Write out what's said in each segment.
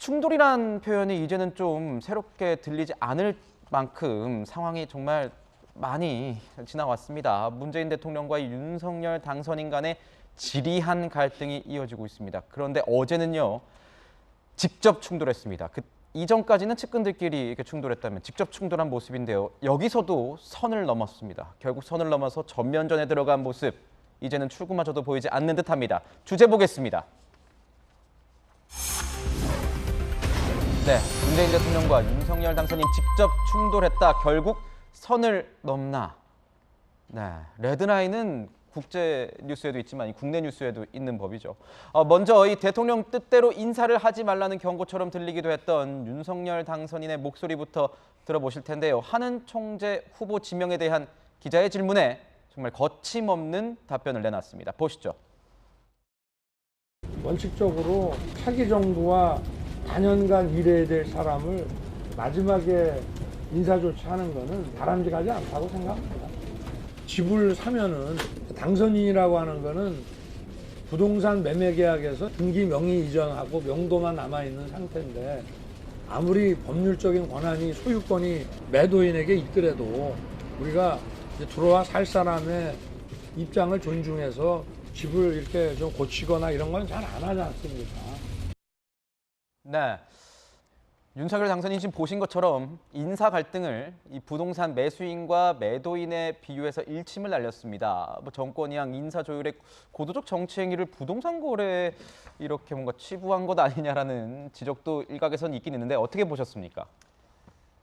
충돌이란 표현이 이제는 좀 새롭게 들리지 않을 만큼 상황이 정말 많이 지나왔습니다. 문재인 대통령과 윤석열 당선인 간의 지리한 갈등이 이어지고 있습니다. 그런데 어제는요, 직접 충돌했습니다. 이전까지는 측근들끼리 이렇게 충돌했다면 직접 충돌한 모습인데요. 여기서도 선을 넘었습니다. 결국 선을 넘어서 전면전에 들어간 모습, 이제는 출구마저도 보이지 않는 듯합니다. 주제 보겠습니다. 네, 문재인 대통령과 윤석열 당선인 직접 충돌했다. 결국 선을 넘나. 네, 레드라인은 국제 뉴스에도 있지만 국내 뉴스에도 있는 법이죠. 먼저 이 대통령 뜻대로 인사를 하지 말라는 경고처럼 들리기도 했던 윤석열 당선인의 목소리부터 들어보실 텐데요. 한은 총재 후보 지명에 대한 기자의 질문에 정말 거침없는 답변을 내놨습니다. 보시죠. 원칙적으로 차기 정부와 4년간 일해야 될 사람을 마지막에 인사조치하는 것은 바람직하지 않다고 생각합니다. 집을 사면은 당선인이라고 하는 거는 부동산 매매 계약에서 등기 명의 이전하고 명도만 남아있는 상태인데 아무리 법률적인 권한이 소유권이 매도인에게 있더라도 우리가 이제 들어와 살 사람의 입장을 존중해서 집을 이렇게 좀 고치거나 이런 건 잘 안 하지 않습니까? 네. 윤석열 당선인 지금 보신 것처럼 인사 갈등을 이 부동산 매수인과 매도인에 비유해서 일침을 날렸습니다. 정권이양 인사 조율의 고도적 정치 행위를 부동산 거래에 이렇게 뭔가 치부한 것 아니냐라는 지적도 일각에선 있긴 있는데 어떻게 보셨습니까?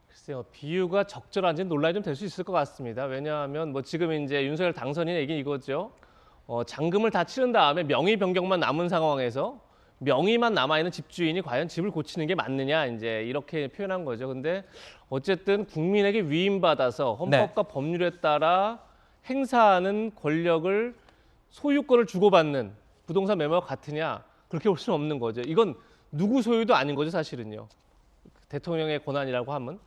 글쎄요, 비유가 적절한지 논란이 좀 될 수 있을 것 같습니다. 왜냐하면 지금 이제 윤석열 당선인의 얘기는 이거죠. 잔금을 다 치른 다음에 명의 변경만 남은 상황에서 명의만 남아있는 집주인이 과연 집을 고치는 게 맞느냐 이제 이렇게 표현한 거죠. 근데 어쨌든 국민에게 위임받아서 헌법과 법률에 따라 행사하는 권력을 소유권을 주고받는 부동산 매매와 같으냐 그렇게 볼 수는 없는 거죠. 이건 누구 소유도 아닌 거죠, 사실은요. 대통령의 권한이라고 하면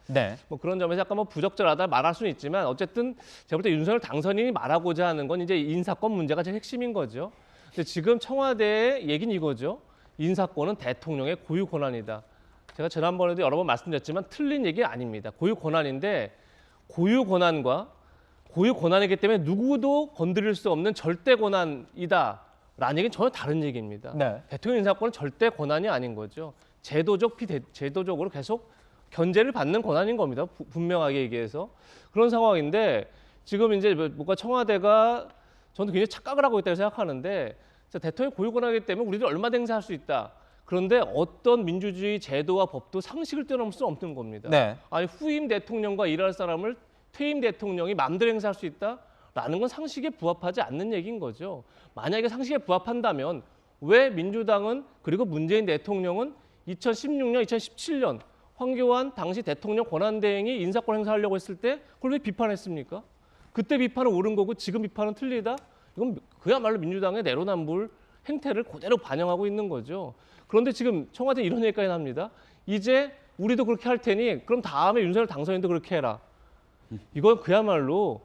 그런 점에서 약간 부적절하다 말할 수는 있지만 어쨌든 제가 볼 때 윤석열 당선인이 말하고자 하는 건 이제 인사권 문제가 제일 핵심인 거죠. 근데 지금 청와대의 얘기는 이거죠. 인사권은 대통령의 고유 권한이다. 제가 지난번에도 여러 번 말씀드렸지만 틀린 얘기 아닙니다. 고유 권한인데 고유 권한과 고유 권한이기 때문에 누구도 건드릴 수 없는 절대 권한이다라는 얘기는 전혀 다른 얘기입니다. 대통령 인사권은 절대 권한이 아닌 거죠. 제도적, 비제도적으로 계속 견제를 받는 권한인 겁니다. 분명하게 얘기해서. 그런 상황인데 지금 이제 뭔가 청와대가 저는 굉장히 착각을 하고 있다고 생각하는데 대통령이 고유 권한이기 때문에 우리들이 얼마든지 행사할 수 있다. 그런데 어떤 민주주의 제도와 법도 상식을 뛰어넘을 수 없는 겁니다. 아니 후임 대통령과 일할 사람을 퇴임 대통령이 마음대로 행사할 수 있다라는 건 상식에 부합하지 않는 얘기인 거죠. 만약에 상식에 부합한다면 왜 민주당은 그리고 문재인 대통령은 2016년, 2017년 황교안 당시 대통령 권한대행이 인사권 행사하려고 했을 때 그걸 왜 비판했습니까? 그때 비판은 옳은 거고 지금 비판은 틀리다? 이건 그야말로 민주당의 내로남불 행태를 그대로 반영하고 있는 거죠. 그런데 지금 청와대 이런 얘기까지 합니다. 이제 우리도 그렇게 할 테니 그럼 다음에 윤석열 당선인도 그렇게 해라. 이건 그야말로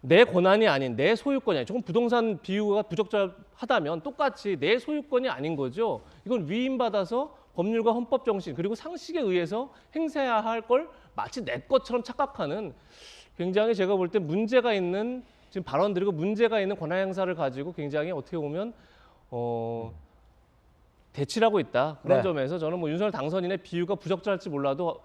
내 권한이 아닌 내 소유권이 아닌 조금 부동산 비유가 부적절하다면 똑같이 내 소유권이 아닌 거죠. 이건 위임받아서 법률과 헌법 정신 그리고 상식에 의해서 행사해야 할 걸 마치 내 것처럼 착각하는 굉장히 제가 볼 때 문제가 있는 지금 발언드리고 문제가 있는 권한 행사를 가지고 굉장히 어떻게 보면 대치하고 있다. 그런 점에서 저는 윤석열 당선인의 비유가 부적절할지 몰라도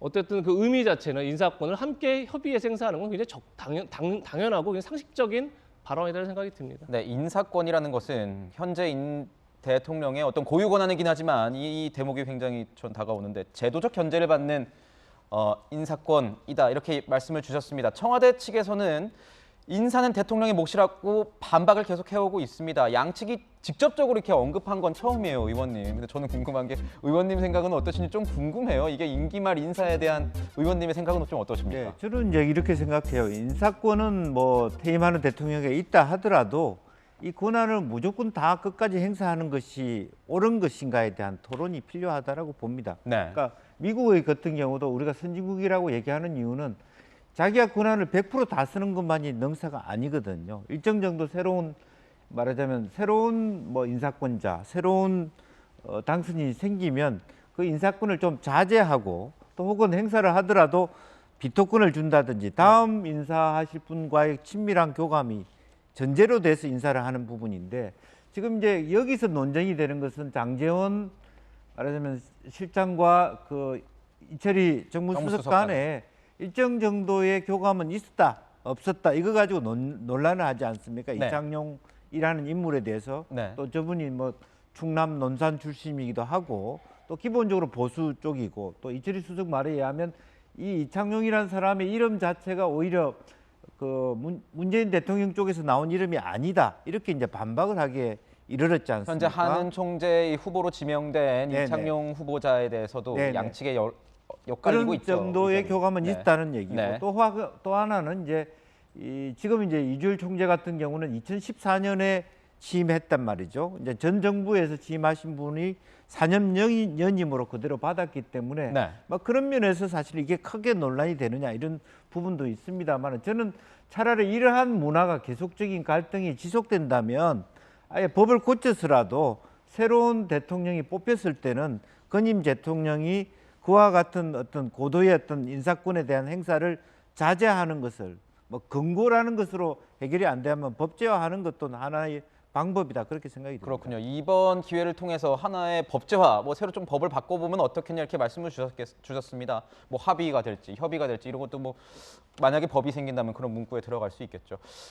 어쨌든 그 의미 자체는 인사권을 함께 협의해서 행사하는 건 굉장히 당연하고 그냥 상식적인 발언이라는 생각이 듭니다. 네, 인사권이라는 것은 현재 대통령의 어떤 고유 권한이긴 하지만 이 대목이 굉장히 전 다가오는데 제도적 견제를 받는 인사권이다 이렇게 말씀을 주셨습니다. 청와대 측에서는 인사는 대통령의 몫이라고 반박을 계속 해오고 있습니다. 양측이 직접적으로 이렇게 언급한 건 처음이에요, 의원님. 근데 저는 궁금한 게 의원님 생각은 어떠신지 좀 궁금해요. 이게 임기 말 인사에 대한 의원님의 생각은 좀 어떠십니까? 네, 저는 이제 이렇게 생각해요. 인사권은 퇴임하는 대통령에게 있다 하더라도 이 권한을 무조건 다 끝까지 행사하는 것이 옳은 것인가에 대한 토론이 필요하다고 봅니다. 그러니까 미국의 같은 경우도 우리가 선진국이라고 얘기하는 이유는 자기가 권한을 100% 다 쓰는 것만이 능사가 아니거든요. 일정 정도 말하자면 새로운 인사권자, 새로운 당선이 생기면 그 인사권을 좀 자제하고 또 혹은 행사를 하더라도 비토권을 준다든지 다음 인사하실 분과의 친밀한 교감이 전제로 돼서 인사를 하는 부분인데 지금 이제 여기서 논쟁이 되는 것은 장제원 말하자면 실장과 그 이철희 정무수석 간에 일정 정도의 교감은 있었다 없었다 이거 가지고 논란을 하지 않습니까? 네. 이창용이라는 인물에 대해서 네. 또 저분이 뭐 충남 논산 출신이기도 하고 또 기본적으로 보수 쪽이고 또 이철희 수석 말에 의하면 이 이창용이라는 사람의 이름 자체가 오히려 그 문재인 대통령 쪽에서 나온 이름이 아니다 이렇게 이제 반박을 하기에 이르렀지 않습니까? 현재 한은 총재의 후보로 지명된 네네. 이창용 후보자에 대해서도 네네. 양측에 엇갈리고 그런 있죠. 정도의 의견이. 교감은 네. 있다는 얘기고 네. 또 하나는 이제 지금 이제 이주일 총재 같은 경우는 2014년에 취임했단 말이죠. 이제 전 정부에서 취임하신 분이 4년 연임으로 그대로 받았기 때문에 네. 뭐 그런 면에서 사실 이게 크게 논란이 되느냐 이런 부분도 있습니다만 저는 차라리 이러한 문화가 계속적인 갈등이 지속된다면 아예 법을 고쳐서라도 새로운 대통령이 뽑혔을 때는 건임 대통령이 그와 같은 어떤 고도의 어떤 인사권에 대한 행사를 자제하는 것을 뭐 금고라는 것으로 해결이 안 되면 법제화하는 것도 하나의 방법이다 그렇게 생각이 듭니다. 그렇군요. 이번 기회를 통해서 하나의 법제화, 뭐 새로 좀 법을 바꿔보면 어떻겠냐 이렇게 말씀을 주셨습니다. 뭐 합의가 될지 협의가 될지 이런 것도 뭐 만약에 법이 생긴다면 그런 문구에 들어갈 수 있겠죠.